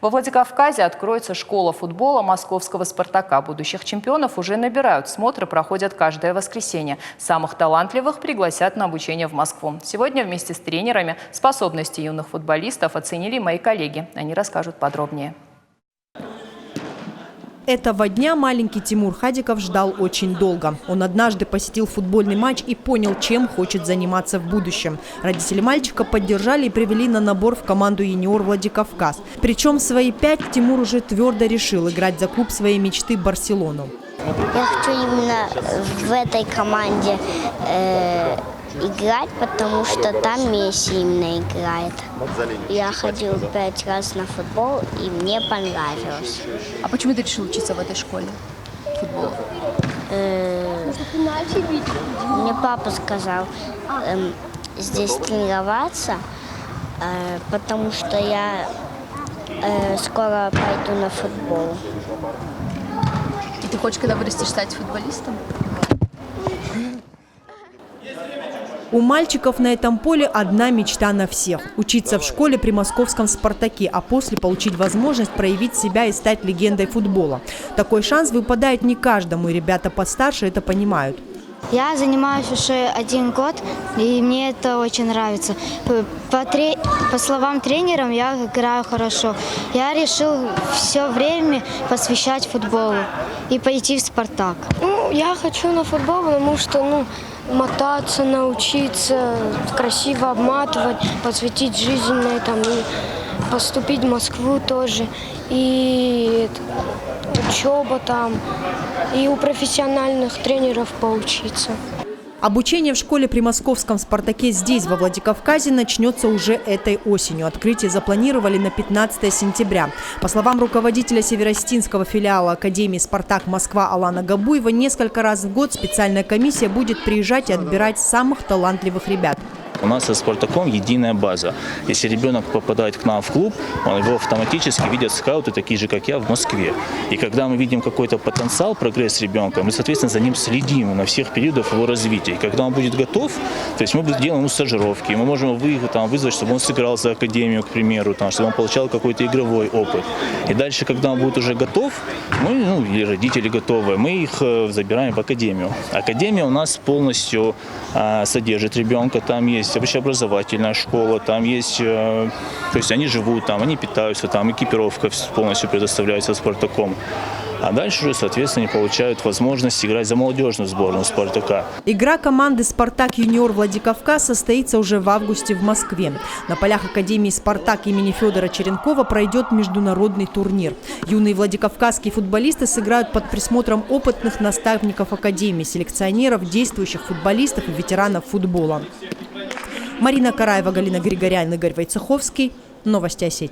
Во Владикавказе откроется школа футбола московского «Спартака». Будущих чемпионов уже набирают. Смотры проходят каждое воскресенье. Самых талантливых пригласят на обучение в Москву. Сегодня вместе с тренерами способности юных футболистов оценили мои коллеги. Они расскажут подробнее. Этого дня маленький Тимур Хадиков ждал очень долго. Он однажды посетил футбольный матч и понял, чем хочет заниматься в будущем. Родители мальчика поддержали и привели на набор в команду «Юниор Владикавказ». Причем в свои 5 Тимур уже твердо решил играть за клуб своей мечты «Барселону». Я хочу именно в этой команде играть, потому что там Месси именно играет. Я ходил 5 раз на футбол, и мне понравилось. А почему ты решил учиться в этой школе футбола? Мне папа сказал здесь тренироваться, потому что я скоро пойду на футбол. И ты хочешь, когда вырастешь, стать футболистом? У мальчиков на этом поле одна мечта на всех – учиться в школе при московском «Спартаке», а после получить возможность проявить себя и стать легендой футбола. Такой шанс выпадает не каждому, и ребята постарше это понимают. Я занимаюсь уже 1 год, и мне это очень нравится. По словам тренерам, я играю хорошо. Я решил все время посвящать футболу и пойти в «Спартак». Я хочу на футбол, потому что мотаться, научиться красиво обматывать, посвятить жизнь на этом, и поступить в Москву тоже, и учеба там, и у профессиональных тренеров поучиться. Обучение в школе при московском «Спартаке» здесь, во Владикавказе, начнется уже этой осенью. Открытие запланировали на 15 сентября. По словам руководителя северостинского филиала Академии «Спартак Москва» Алана Габуева, несколько раз в год специальная комиссия будет приезжать и отбирать самых талантливых ребят. У нас со «Спартаком» единая база. Если ребенок попадает к нам в клуб, его автоматически видят скауты, такие же, как я, в Москве. И когда мы видим какой-то потенциал, прогресс ребенка, мы, соответственно, за ним следим на всех периодах его развития. И когда он будет готов, то есть мы делаем ему стажировки, мы можем вызвать, чтобы он сыграл за академию, к примеру, чтобы он получал какой-то игровой опыт. И дальше, когда он будет уже готов, мы, или родители готовы, мы их забираем в академию. Академия у нас полностью содержит ребенка, там есть общеобразовательная школа, там есть, то есть они живут там, они питаются там, экипировка полностью предоставляется «Спартаком». А дальше уже, соответственно, они получают возможность играть за молодежную сборную «Спартака». Игра команды «Спартак Юниор Владикавказ» состоится уже в августе в Москве. На полях Академии «Спартак» имени Федора Черенкова пройдет международный турнир. Юные владикавказские футболисты сыграют под присмотром опытных наставников Академии, селекционеров, действующих футболистов и ветеранов футбола. Марина Караева, Галина Григорян, Игорь Войцеховский. Новости Осетии.